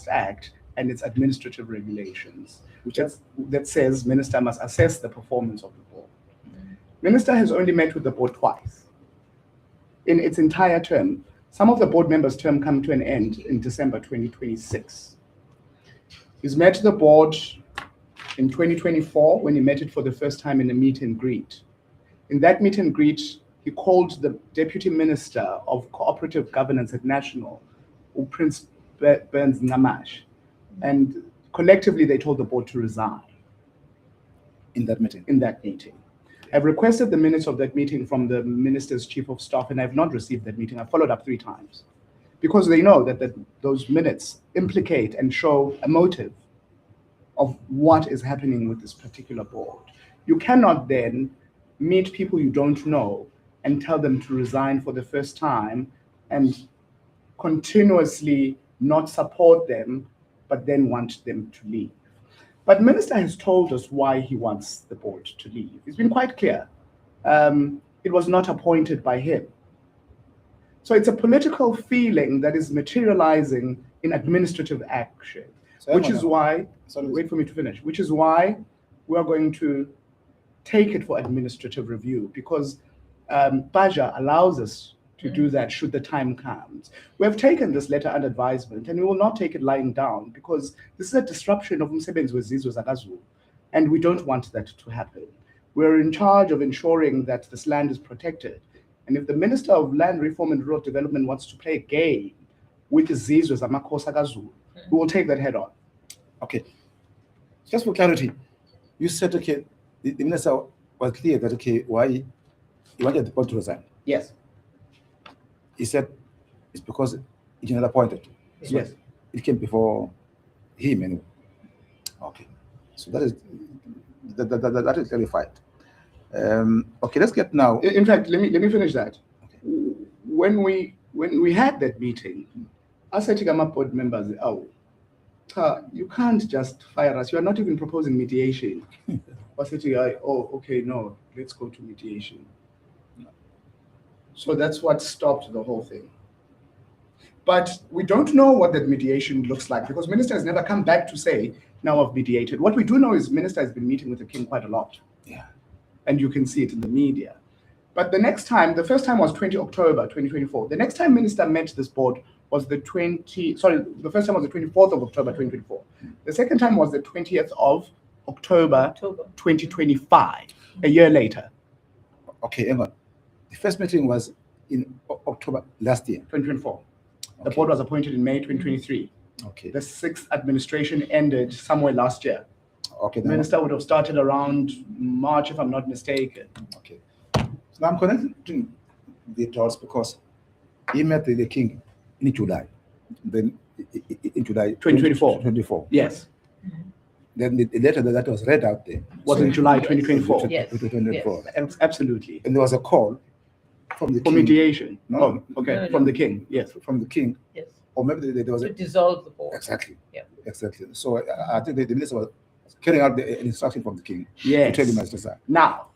Act and its administrative regulations, that says minister must assess the performance of the board. Minister has only met with the board twice in its entire term. Some of the board members' term come to an end in December 2026. He's met the board in 2024 when he met it for the first time in a meet and greet. In that meet and greet, he called the Deputy Minister of Cooperative Governance at National, Prince Burns Namash, and collectively they told the board to resign. In that meeting? In that meeting. I've requested the minutes of that meeting from the Minister's Chief of Staff, and I've not received that meeting. I've followed up 3 times because they know that those minutes implicate and show a motive of what is happening with this particular board. You cannot then meet people you don't know and tell them to resign for the first time and continuously not support them, but then want them to leave. But Minister has told us why he wants the board to leave. It's been quite clear. It was not appointed by him. So it's a political feeling that is materializing in administrative action, which is why, wait for me to finish, which is why we are going to take it for administrative review, because Baja allows us to do that should the time comes. We have taken this letter under advisement and we will not take it lying down, because this is a disruption of umsebenzi wezizwe zakaZulu, and we don't want that to happen. We're in charge of ensuring that this land is protected. And if the Minister of Land Reform and Rural Development wants to play a game with izizwe zamakhosi akaZulu, we will take that head on. Okay. Just for clarity, you said, okay, the minister was clear that, okay, why he wanted the board to resign. Yes. He said it's because it's not appointed. So yes. It came before him anyway. Okay. So that is clarified. Okay, let's get now. In fact, let me finish that. Okay. When we had that meeting, I said to my board members, oh, you can't just fire us. You are not even proposing mediation. I said to you, oh, okay, no, let's go to mediation. So that's what stopped the whole thing. But we don't know what that mediation looks like, because Minister has never come back to say, now I've mediated. What we do know is Minister has been meeting with the King quite a lot. Yeah. And you can see it in the media. But the next time, the first time was 20 October 2024. The next time Minister met this board was the first time was the 24th of October 2024. The second time was the 20th of October 2025, a year later. Okay, Emma. The first meeting was in October last year. 2024. Okay. The board was appointed in May 2023. Okay. The 6th administration ended somewhere last year. Okay. The minister would have started around March, if I'm not mistaken. Okay. So now I'm connecting the dots because he met the king in July. Then in July 2024. Yes. Then the letter that was read out there was in July 2024. Yes. 2024. Yes. Absolutely. And there was a call from the king. For mediation. No. Oh, okay. No. From the king. Yes. From the king. Yes. Or maybe there was to dissolve the board. Exactly. Yeah. Exactly. So I think the minister was carrying out the instruction from the king. Yes. To tell him as to say. Now,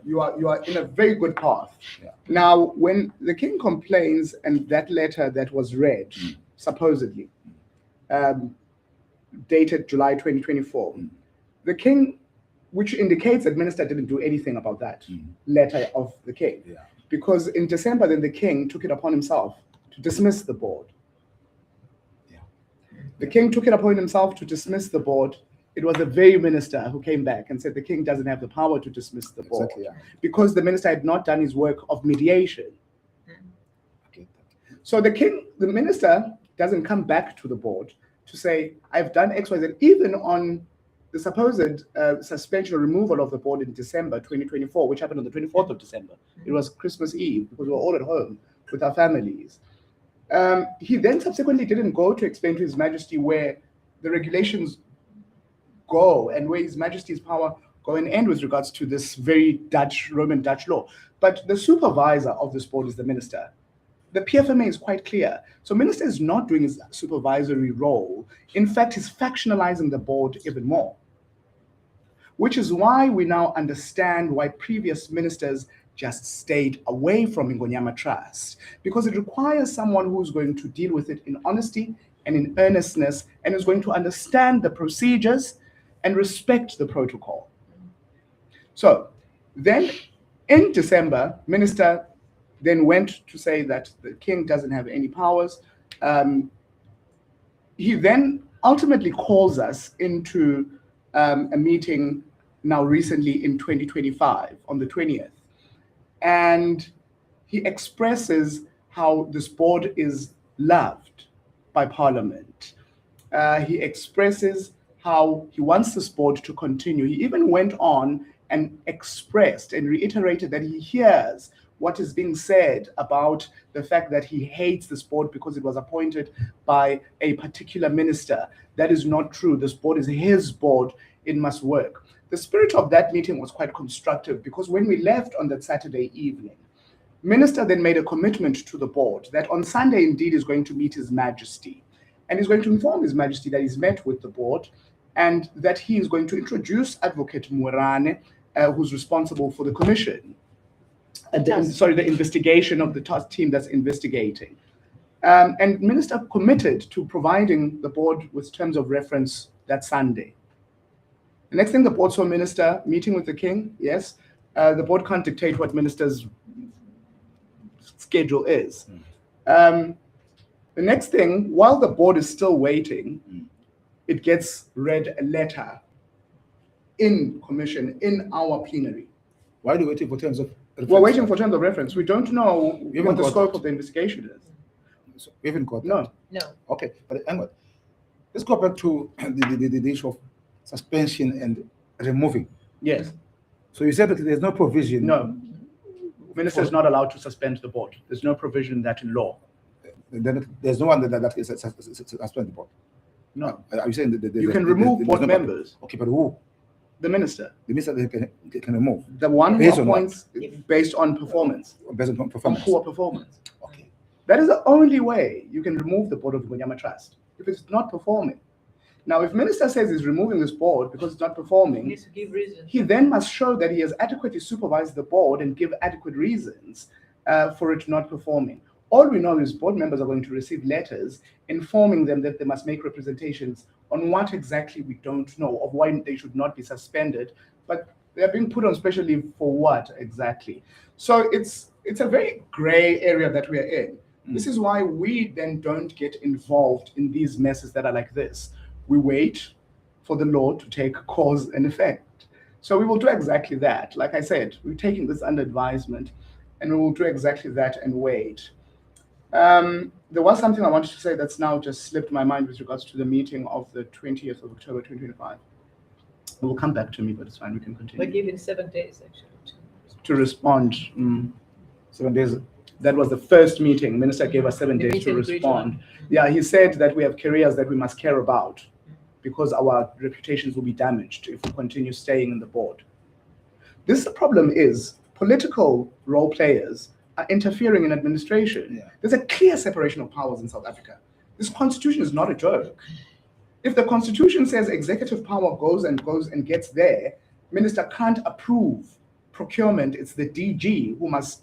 you are in a very good path. Yeah. Now, when the king complains and that letter that was read, supposedly, dated July 2024, the king, which indicates that minister didn't do anything about that letter of the king. Yeah. Because in December, then the king took it upon himself to dismiss the board. Yeah. The king took it upon himself to dismiss the board. It was the very minister who came back and said the king doesn't have the power to dismiss the board. Exactly, yeah. Because the minister had not done his work of mediation. Okay. So the minister doesn't come back to the board to say, I've done X, Y, Z, even on the supposed suspension or removal of the board in December 2024, which happened on the 24th of December. It was Christmas Eve because we were all at home with our families. He then subsequently didn't go to explain to His Majesty where the regulations go and where His Majesty's power go and end with regards to this very Roman Dutch law. But the supervisor of this board is the minister. The PFMA is quite clear. So minister is not doing his supervisory role. In fact, he's factionalizing the board even more, which is why we now understand why previous ministers just stayed away from Ingonyama Trust, because it requires someone who's going to deal with it in honesty and in earnestness, and is going to understand the procedures and respect the protocol. So then in December, Minister then went to say that the king doesn't have any powers. He then ultimately calls us into a meeting now recently in 2025 on the 20th. And he expresses how this board is loved by Parliament. He expresses how he wants this board to continue. He even went on and expressed and reiterated that he hears what is being said about the fact that he hates this board because it was appointed by a particular minister. That is not true. This board is his board. It must work. The spirit of that meeting was quite constructive because when we left on that Saturday evening, Minister then made a commitment to the board that on Sunday indeed is going to meet His Majesty, and he's going to inform His Majesty that he's met with the board and that he is going to introduce Advocate Moerane, who's responsible for the commission, the investigation of the task team that's investigating. And Minister committed to providing the board with terms of reference that Sunday. The next thing, the board saw Minister meeting with the king. Yes, the board can't dictate what Minister's schedule is. The next thing, while the board is still waiting, it gets read a letter in commission in our plenary. Why are you waiting for terms of reference? We're waiting for terms of reference. We don't know what the scope it. of the investigation is. So we haven't got No. No. Okay, but anyway, let's go back to the issue of suspension and removing. Yes. So you said that there's no provision. No. Minister is not allowed to suspend the board. There's no provision in that in law. Then there's no one that can suspend the board. No. Are you saying that You can remove board members. Okay, but who? The minister. The minister can remove. The one who Based on appoints based on performance. Based on On performance. poor performance. Okay. That is the only way you can remove the board of Ngonyama Trust, if it's not performing. Now, if minister says he's removing this board because it's not He performing, needs to give reasons. he then must show that he has adequately supervised the board and give adequate reasons for it not performing. All we know is board members are going to receive letters informing them that they must make representations on what exactly we don't know, of why they should not be suspended, but they're being put on special leave for what exactly. So it's a very gray area that we're in. This is why we then don't get involved in these messes that are like this. We wait for the law to take cause and effect. So we will do exactly that. Like I said, we're taking this under advisement and we will do exactly that and wait. There was something I wanted to say that's now just slipped my mind with regards to the meeting of the 20th of October 2025. It will come back to me, but it's fine, we can We're continue. given 7 days, actually. To respond. 7 days. That was the first meeting. Minister gave us 7 The days to meet and greet respond. one. Yeah, he said that we have careers that we must care about because our reputations will be damaged if we continue staying in the board. This problem is political role players are interfering in administration. Yeah. There's a clear separation of powers in South Africa. This constitution is not a joke. If the constitution says executive power goes and gets there, minister can't approve procurement. It's the DG who must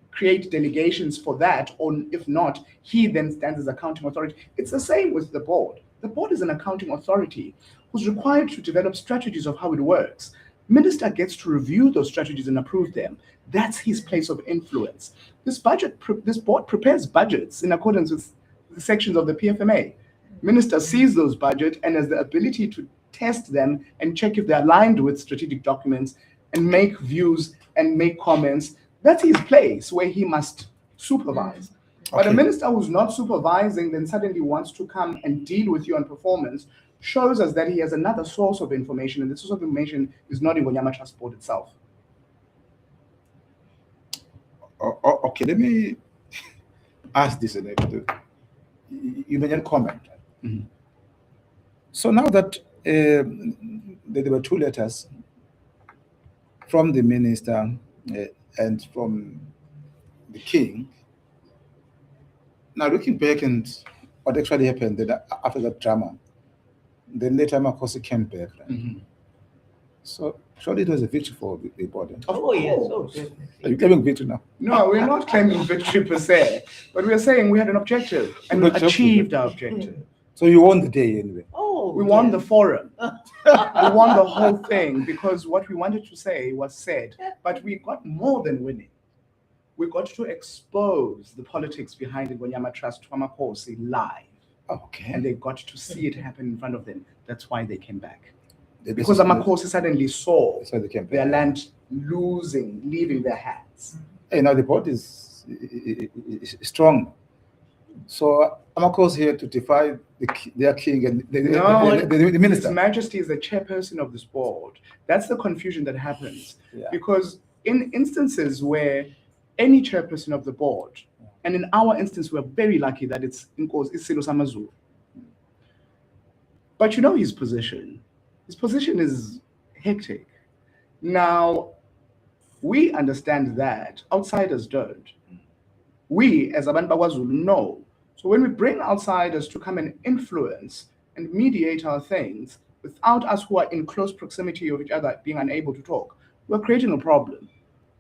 create delegations for that, or if not, he then stands as accounting authority. It's the same with the board. The board is an accounting authority who's required to develop strategies of how it works. Minister gets to review those strategies and approve them. That's his place of influence. This board prepares budgets in accordance with the sections of the PFMA. Minister sees those budgets and has the ability to test them and check if they're aligned with strategic documents and make views and make comments. That's his place where he must supervise. But a Okay. minister who's not supervising then suddenly wants to come and deal with you on performance shows us that he has another source of information, and the source of information is not in Ngonyama Trust Board itself. Okay, let me ask this. You mentioned comment. Mhm. So now that there were two letters from the minister and from the king, now looking back and what actually happened then after that drama, then later Makosi came back. Right? So surely it was a victory for the body. Oh, yes. Oh, Are definitely. you claiming victory now? No, we're not claiming victory per se, but we're saying we had an objective and we Objective. achieved our objective. So you won the day anyway. Oh. We won the yes. forum. We won the whole thing because what we wanted to say was said, but we got more than winning. We got to expose the politics behind the Ngonyama Trust Twamakosi live, Okay. and they got to see it happen in front of them. That's why they came back. This Because is- Amakosi suddenly saw that's why they came back. their land leaving their hands. Hey, now the board is strong. So Amako's here to defy their king and No, the His minister. Majesty is the chairperson of this board. That's the confusion that happens. Yeah. Because in instances where any chairperson of the board, and in our instance, we're very lucky that it's Silo Samazulu. But you know his position. His position is hectic. Now, we understand that, outsiders don't. We, as Abantu BakwaZulu, know. So when we bring outsiders to come and influence and mediate our things, without us who are in close proximity of each other being unable to talk, we're creating a problem.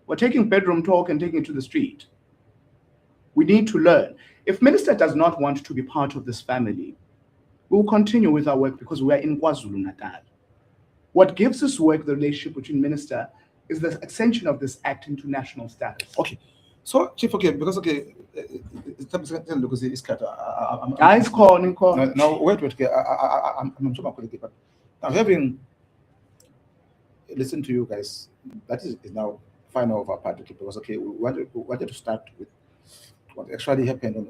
We're taking bedroom talk and taking it to the street. We need to learn. If Minister does not want to be part of this family, we will continue with our work because we are in KwaZulu-Natal. What gives us work, the relationship between Minister, is the extension of this act into national status. Okay. So, Chief, okay, because because it's cut. Guys, call, Nico. Now, wait, okay. I'm sure but now having listened to you guys, that is now final of our part, okay, because okay, we wanted to start with what actually happened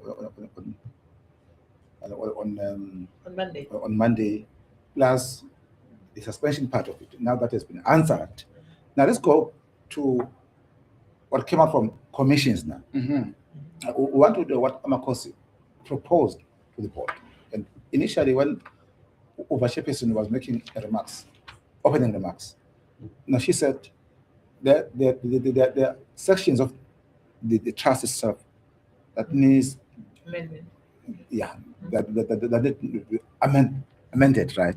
On Monday. on Monday, plus the suspension part of it. Now that has been answered. Now let's go to what came out from commissions now. Mhm. We want to do what Amakosi proposed to the board. And initially, when Chairperson was making opening remarks, now she said that there are sections of the trust itself that needs, Amendment. yeah, that need to be amended, right?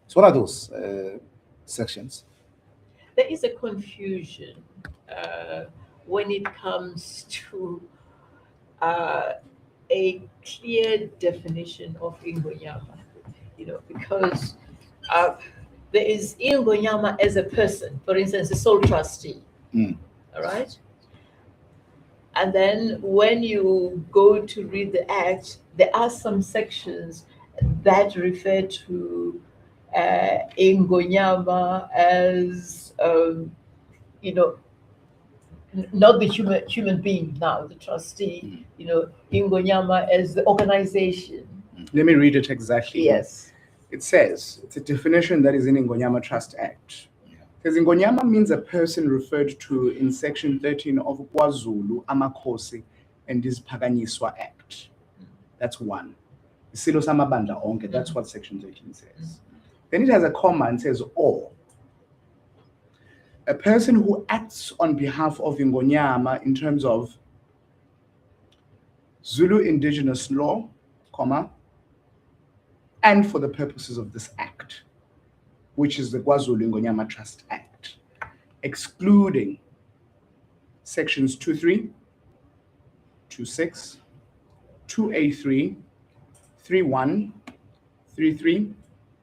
So what are those sections? There is a confusion when it comes to a clear definition of Ingonyama, because there is Ingonyama as a person, for instance, a sole trustee, all right? And then when you go to read the act, there are some sections that refer to Ingonyama as, not the human being now, the trustee, Ingonyama as the organization. Let me read it exactly. Yes. It says, it's a definition that is in Ingonyama Trust Act. It says Ingonyama means a person referred to in section 13 of KwaZulu Amakhosi and Iziphakanyiswa Act. That's one. Isilo samabandla onke, that's what section 13 says. Then it has a comma and says or. A person who acts on behalf of Ingonyama in terms of Zulu indigenous law, comma, and for the purposes of this act, which is the KwaZulu Ingonyama Trust Act, excluding sections 2.3, 2.6, 2A3, 3.1, 3.3,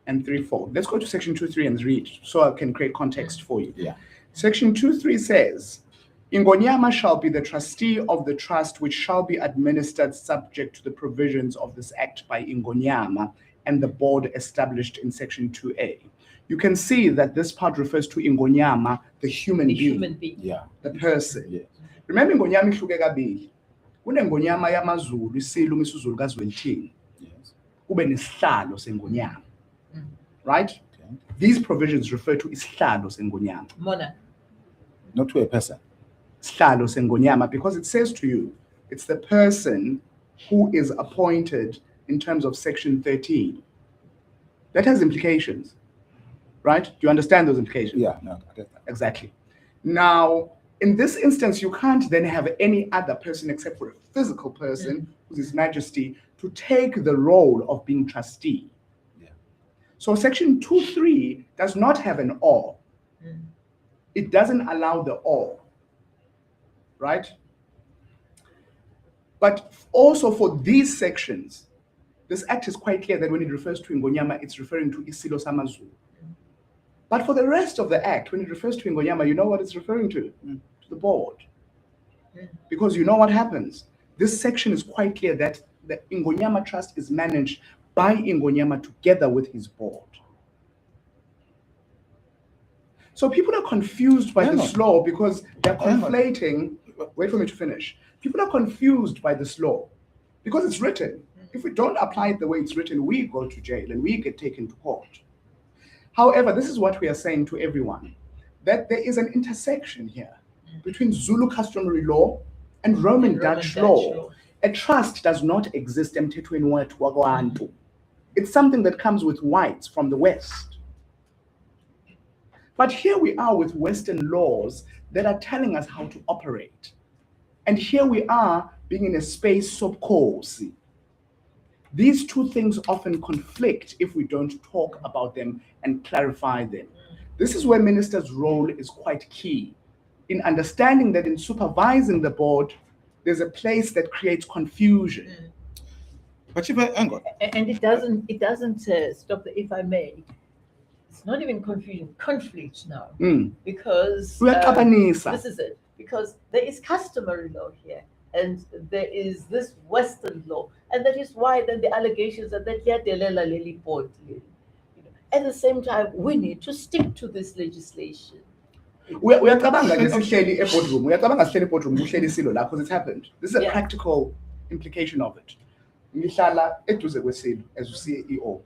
and 3.4. Let's go to section 2.3 and read so I can create context for you. Yeah. Section 2.3 says, Ingonyama shall be the trustee of the trust which shall be administered subject to the provisions of this act by Ingonyama and the board established in section 2A. You can see that this part refers to Ingonyama, the human The being, human being. Yeah. the person. Yeah. Remember Ingonyama ihluke kabili. Kunengonyama yamaZulu, isilo isiZulu kaZwelithini. Yes. Kube nesihlalo sengonyama. Mm. Right? Okay. These provisions refer to isihlalo sengonyama. Monarch. Not to a person. Sihlalo sengonyama, because it says to you, it's the person who is appointed in terms of section 13. That has implications, right? Do you understand those implications? Yeah. No. I get that. Exactly. Now, in this instance, you can't then have any other person except for a physical person, who's His Majesty, to take the role of being trustee. Yeah. So section 2.3 does not have an or. Mm. It doesn't allow the or, right? But also for these sections, this act is quite clear that when it refers to Ingonyama, it's referring to Isilo Samazulu. But for the rest of the act, when it refers to Ingonyama, you know what it's referring to? To the board. Because you know what happens? This section is quite clear that the Ingonyama Trust is managed by Ingonyama together with his board. So people are confused by this law because they're conflating. Wait for me to finish. People are confused by this law because it's written. If we don't apply it the way it's written, we go to jail and we get taken to court. However, this is what we are saying to everyone, that there is an intersection here between Zulu customary law and Roman Dutch law. A trust does not exist emthethweni wethu wakwantu. It's something that comes with whites from the West. But here we are with Western laws that are telling us how to operate. And here we are being in a space sobukhosi. These two things often conflict if we don't talk about them and clarify them. This is where ministers' role is quite key in understanding that in supervising the board, there's a place that creates confusion. But hang on. And it doesn't stop the, if I may, it's not even confusion, conflict now. Because this is it. Because there is customary law here and there is this Western law. And that is why then the allegations are that Yadelela Lily board. At the same time, we need to stick to this legislation. Uyacabanga ke sihleli eboardroom. Uyacabanga sihleli eboardroom kuhleli silo la because it's happened. This is a practical implication of it. Ngihlala eduze kwesilo as CEO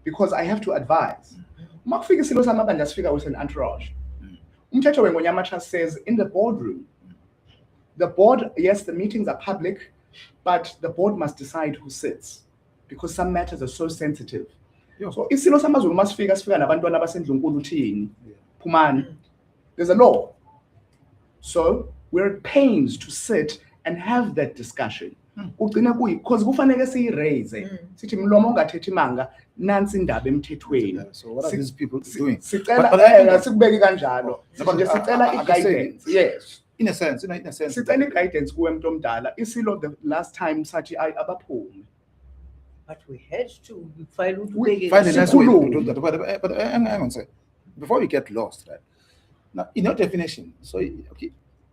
because I have to advise. Uma kufika isilo samabandla sifika with an entourage. Umthetho weNgonyama Trust says in the boardroom, the board, yes, the meetings are public, but the board must decide who sits because some matters are so sensitive. So isilo samazulu masifika sifika nabantwana abasendlunkulu uthini phumani. There's a law. So we're at pains to sit and have that discussion. Because kufanele siyiraise sithi mlomo ungathethi manga nansi indaba emthethweni. So what are these people doing? Sicela sikubeki kanjalo. Sicela i-guidance. Yes. In a sense. Sicela i-guidance kuwe muntu omdala. Isilo the last time sathi abaphume. But we had to find a nice way to do that. But hang on, sir. Before we get lost, right? Now, in your definition, so okay,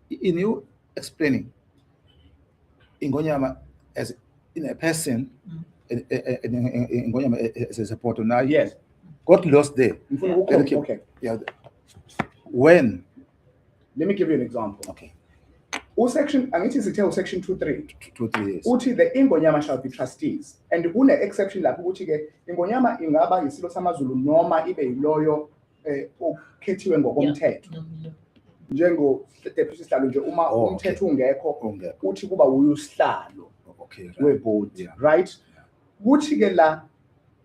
in you explaining Ingonyama as in a person, Ingonyama as a supporter. Now, Yes. got lost there. Okay. Yeah. When? Let me give you an example. Okay. Section 2.3. 2-3 years. Uthi the Ingonyama shall be trustees. And kune exception lapho ukuthi ke Ingonyama ingaba yisilo samaZulu noma ibe yiloyo okhethiwe ngokomthetho. Njengo deputy sihlalo nje uma umthetho ungekho uthi kuba uyusihlalo weboard, right? Kuthi ke la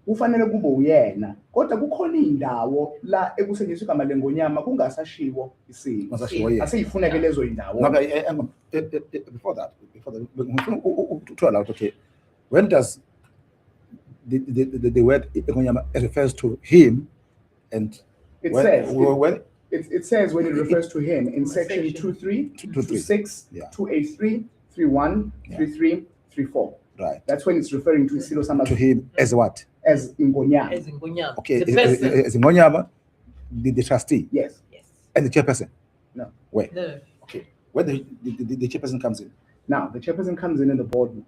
kufanele kube uyena kodwa kukhona indawo la ekusetshenziswa igama leNgonyama kungasashiwo isimo. Aseyifuneke lezo indawo. Before that, to allow, okay, when does the word Ingonyama refers to him and it says when it refers to him in section 2.3, 2.6, 2.8.3, 3.1, 3.3, 3.4. Right. That's when it's referring to Isilo Samazulu. To him as what? As Ingonyama. As Ingonyama. Okay, as Ingonyama, the trustee. Yes. And the chairperson. No. Where? No. Okay. Where the chairperson comes in. Now the chairperson comes in the boardroom.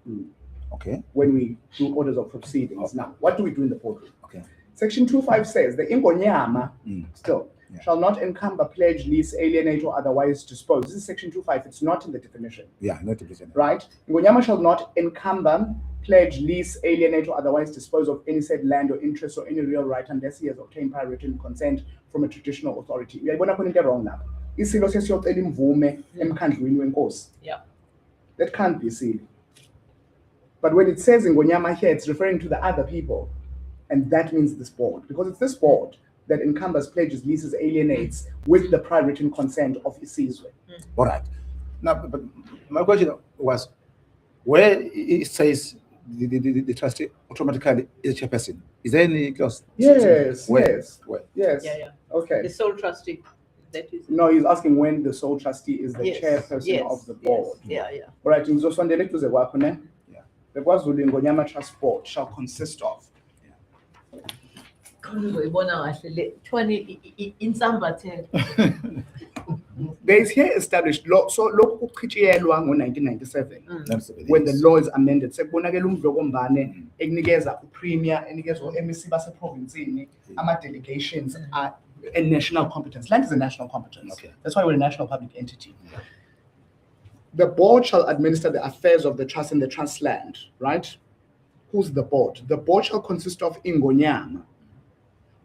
Okay. When we do orders of proceedings. Now, what do we do in the boardroom? Okay. Section 2.5 says the Ingonyama shall not encumber, pledge, lease, alienate, or otherwise dispose. This is section 2.5. It's not in the definition. Yeah, not in the definition. Right? Ingonyama shall not encumber, pledge, lease, alienate, or otherwise dispose of any said land or interest or any real right unless he has obtained prior written consent from a traditional authority. Uyayibona khona into wrong now. Isilo sesiyocela imvume emkhandlwini wenkosi. Yeah. That can't be silly. But when it says Ingonyama here, it's referring to the other people. And that means this board. Because it's this board that encumbers, pledges, leases, alienates with the prior written consent of Isizwe. All right. Now, but my question was, where it says the trustee automatically is a chairperson, is there any clause? Yes, Where? yes. Where? Yes. Yeah. Okay. The sole trustee. That is. No, he's asking when the sole trustee is the chairperson of the board. Yeah. All right, ngizosondela eduze kwakho ne? the KwaZulu Ingonyama Trust Board shall consist of. There is here established law. So lokhu kuchitshiyelwa ngo-1997 when the law is amended. Sekubonakala umdlokombane ekunikeza upremier, enikezwa MEC baseprovincini, ama-delegations are a national competence. Land is a national competence. Okay. That's why we're a national public entity. The board shall administer the affairs of the trust in the trust land, right? Who's the board? The board shall consist of Ingonyama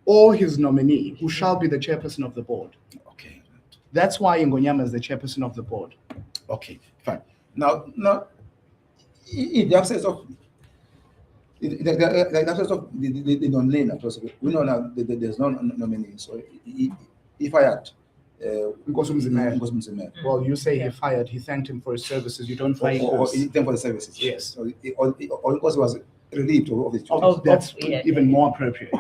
or his nominee, who shall be the chairperson of the board. Okay. That's why Ingonyama is the chairperson of the board. Okay, fine. Now, in the absence of the absence of the non-lane, we know now that there's no nominee. So if I had Nkosumzimela. Well, you say he fired, he thanked him for his services. You don't find or us. he thanked for the services. Yes. Or because he was relieved of his job. Oh, that's even more appropriate.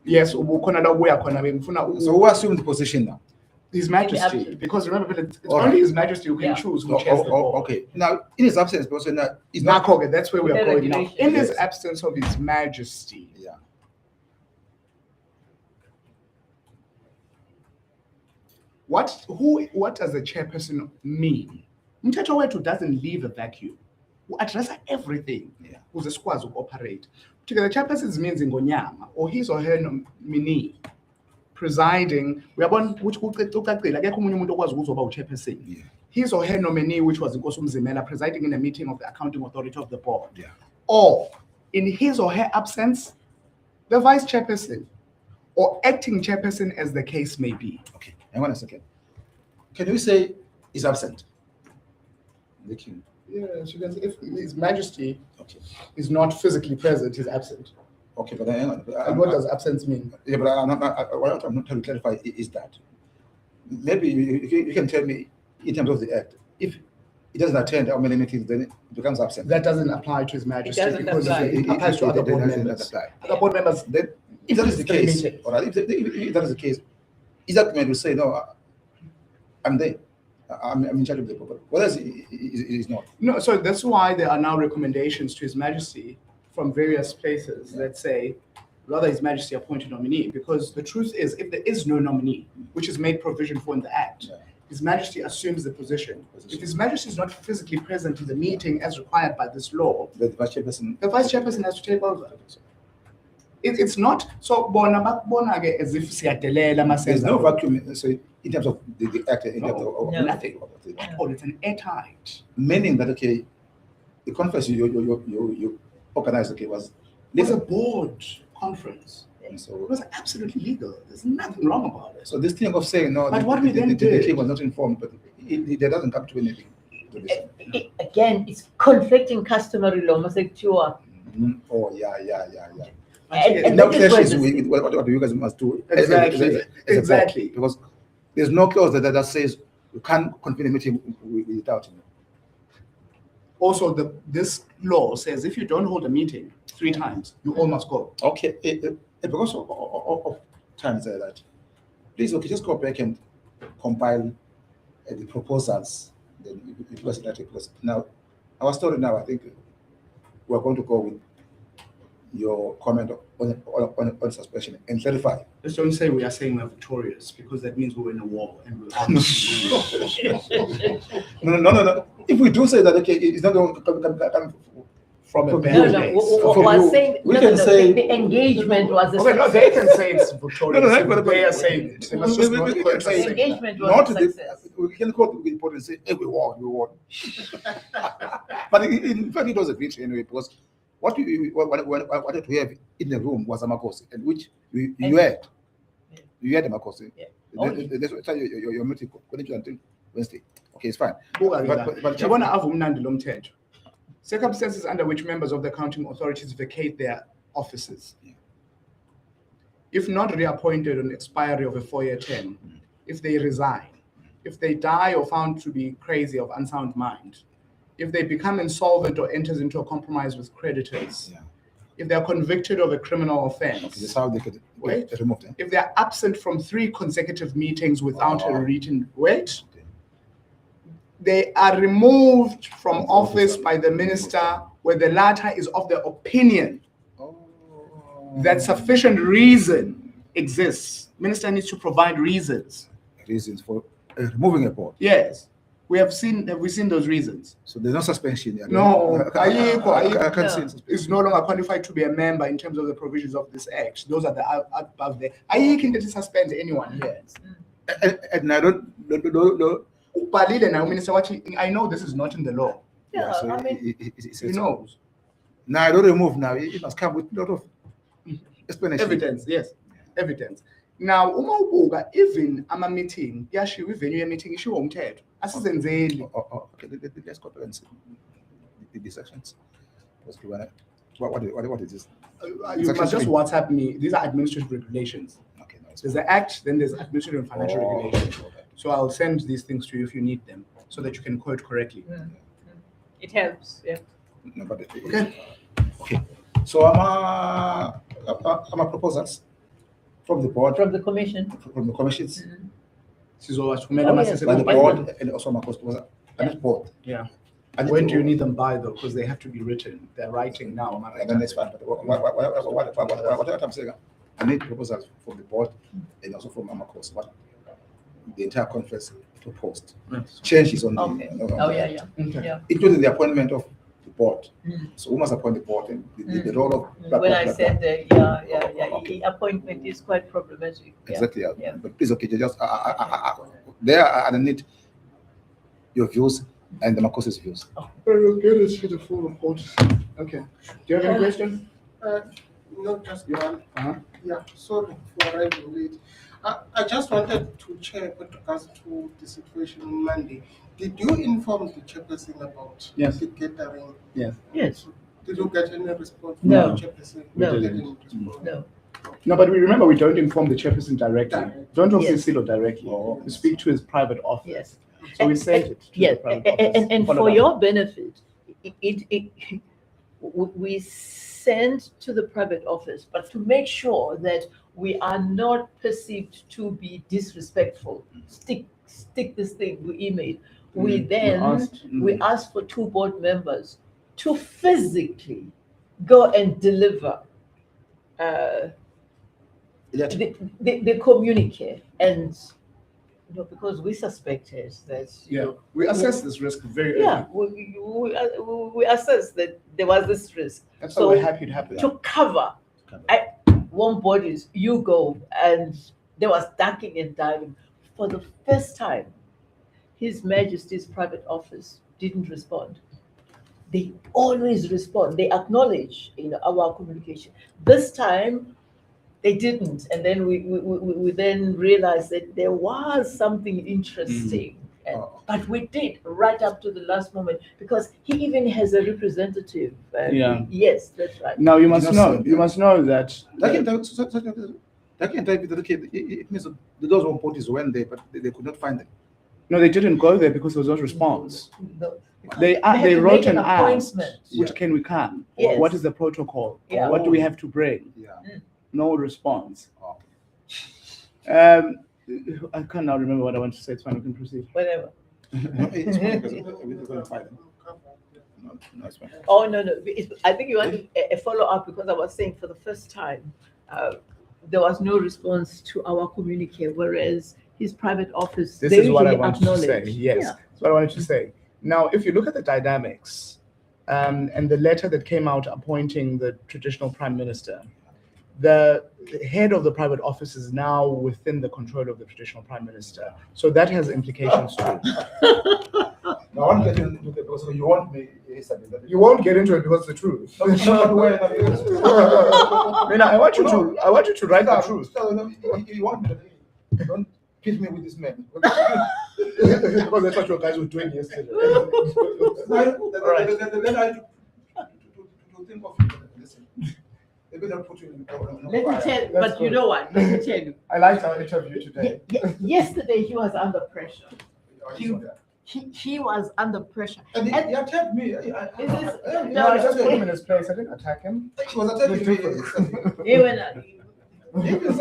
Yes, So who assumed the position now? His Majesty, because remember, it's only His Majesty who can choose who chairs the board. Okay. Now, in his absence, because now he's not. That's where we are going now. In his Yes. absence of His Majesty, Yeah. what does a chairperson mean? Mthetho wethu doesn't leave a vacuum. We address everything. Yeah. Ukuze sikwazi uku-operate. The chairperson means Ingonyama or his or her nominee presiding. Uyabona ukuthi kucacile akekho omunye umuntu okwazi ukuzoba u-chairperson. Yeah. His or her nominee, which was Nkosumzimela, presiding in a meeting of the accounting authority of the board. Yeah. Or in his or her absence, the vice chairperson or acting chairperson, as the case may be. Okay. Hang on a second. Can you say he's absent? The king. Yes, you can say if His Majesty Okay. is not physically present, he's absent. Okay, but hang on. And what does absence mean? Yeah, but what I'm not trying to clarify is that maybe you can tell me in terms of the act, if he doesn't attend how many meetings, then it becomes absent. That doesn't apply to His Majesty doesn't because apply. it applies to other board doesn't members. apply. Other board members, Then, if that is the Three case, meetings. all right, if that is the case, is that man will say, no, I'm there. I'm in charge of the property. What else is not? no, so that's why there are now recommendations to His Majesty from various places that say, rather His Majesty appoint a nominee, because the truth is, if there is no nominee, which is made provision for in the Act, Yeah. His Majesty assumes the position. If His Majesty is not physically present in the meeting as required by this law, The vice chairperson. the vice chairperson has to take over. It's not so bona bakubona ke as if siyadelela There's masenza. no vacuum. So in terms of the act, in terms of No. Nothing at all. It's an airtight. meaning that okay, the conference you organized was It's a board conference. and so It was absolutely legal. There's nothing wrong about it. so this thing of saying no, But what we then the did- king was not informed, but it doesn't come to anything. To this. Again, it's conflicting customary law. Must say, sure. Oh yeah. And Now that is where clashes this- with what you guys must do. Exactly. as a board, Exactly. because there's no clause that says you can't convene a meeting without him. Also, this law says if you don't hold a meeting 3 times, you all must go. Okay, because of times like that, please, okay, just go back and compile the proposals. Then it was that because now our story now. I think we're going to go with your comment on suspension and clarify. Just don't say we are saying we're victorious because that means we're in a war and we're No. If we do say that, okay, it's not going to come from a From bad you. No, place. From was you, saying, we no, can no, say- the engagement was a Okay, no, they can say it's victorious. No, but- They are saying it. They must just not we quote can say us the saying that. engagement was not a the, success. we can quote the report and say, hey, we won. But in fact, it was a victory anyway, because what we wanted to have in the room was a Makosi, and which you had. Yeah. You had a Makosi. Yeah. Oh, yeah. That's why your meeting continue until Wednesday. Okay, it's fine. Buka But- ke la. but- Yabona avumnandi lo mthetho. Circumstances under which members of the accounting authorities vacate their offices. Yeah. If not reappointed on expiry of a 4-year term, if they resign, if they die or found to be crazy of unsound mind, if they become insolvent or enters into a compromise with creditors, Yeah. if they are convicted of a criminal Okay, offense, that's how they could Wait. get removed. if they are absent from 3 consecutive meetings without a Oh. written wait, they are removed from office by the minister where the latter is of the opinion that sufficient reason exists. Minister needs to provide reasons. Reasons for removing a board. Yes. Have we seen those reasons? So there's no suspension. Yeah. No, I can't No. see it. is no longer qualified to be a member in terms of the provisions of this act. Those are the above there. I can suspend anyone here. And I don't. Ubhalile now, Minister, I know this is not in the law. Yeah, so I mean, He knows. Now I don't remove now. It must come with a lot of explanation. Evidence, yes. Evidence. Now, uma ubuka, even ama meeting, yashiwo venue meeting ishiwo umthetho. Asizenzeli. Okay, let's go and see the sections. What is this? You must just WhatsApp me. These are administrative regulations. Okay, no, There's the act, then there's administrative and financial regulations. Okay. So I'll send these things to you if you need them, so that you can quote correctly. it helps. Yeah. No, but Okay. Okay. So I'm a proposals from the board, From the commission. from the commissions, Sizowasithumela Oh, uma yes. by the sesekuqedile. board, and also my proposal. I need board. Yeah. I need When to- do you need them by though? Because they have to be written. They're writing now. And then it's fine. But what I'm saying, I need proposals from the board and also from Amakos. What the entire conference proposed. Yes. Changes on the, Okay. Oh, yeah. Okay. Yeah. including the appointment of the board. Mm. So who must appoint the board and the role of. blah, When blah, I blah, said blah. that, yeah, Okay. appointment is quite problematic. Yeah. Exactly. Yeah. Yeah. But please, okay, just there I need your views and the Makos's views. Get us to the full report. Okay. Do you have any question? Not just one. Uh-huh. Yeah, sorry for arriving late. I just wanted to check with regards to the situation on Monday. Did you inform the chairperson about Yes. the gathering? Yes. Yes. Did you get any response from No. the chairperson? No. They didn't respond. No. No, but we remember we don't inform the chairperson directly. Don't talk to Yes. Silo directly. Oh. We speak to his private office. Yes. So we sent it to Yes. the private office. And Followed for up. your benefit, we send to the private office, but to make sure that we are not perceived to be disrespectful. Stick this thing we emailed. We then asked for 2 board members to physically go and deliver the communique, and because we suspected that Yeah, we assess this risk very early. yeah, we assessed that there was this risk. That's why So we're happy to have that. to cover warm bodies, you go, and there was ducking and diving. For the first time, His Majesty's private office didn't respond. They always respond. They acknowledge our communication. This time, they didn't, and then we then realized that there was something interesting. But we did right up to the last moment, because he even has a representative. Yeah. Yes, that's right. Now you must Just- know. You must know that. It means that those on parties went there, but they could not find them. No, they didn't go there because there was no response. No. They had they to wrote make an ask. appointment. Which can we come? Yes. What is the protocol? Yeah. What do we have to bring? Yeah. No response. Oh. I can't now remember what I want to say. It's fine. We can proceed. Whatever. No, it's fine because we're going to find them. No, it's fine. Oh, no. I think you want a follow-up, because I was saying for the first time, there was no response to our communique, whereas his private office, This they is what I usually wanted to say. acknowledge. Yes, Yeah. that's what I wanted to say. Now, if you look at the dynamics and the letter that came out appointing the traditional prime minister, the head of the private office is now within the control of the traditional prime minister. So that has implications too. Now, I want to get into the because you want me. You won't get into it because it's the truth. I want you to write the truth. You want me to don't pit me with this man. Because that's what your guys were doing yesterday. Then I to think of it. Listen, they better put you in. Let me tell you, That's but you good. know what? Let me tell you. I liked our interview today. Yesterday, he was under pressure. You. He was under pressure. And he attacked me. No, I just put him in his place. I didn't attack him. He was attacking me. Even He was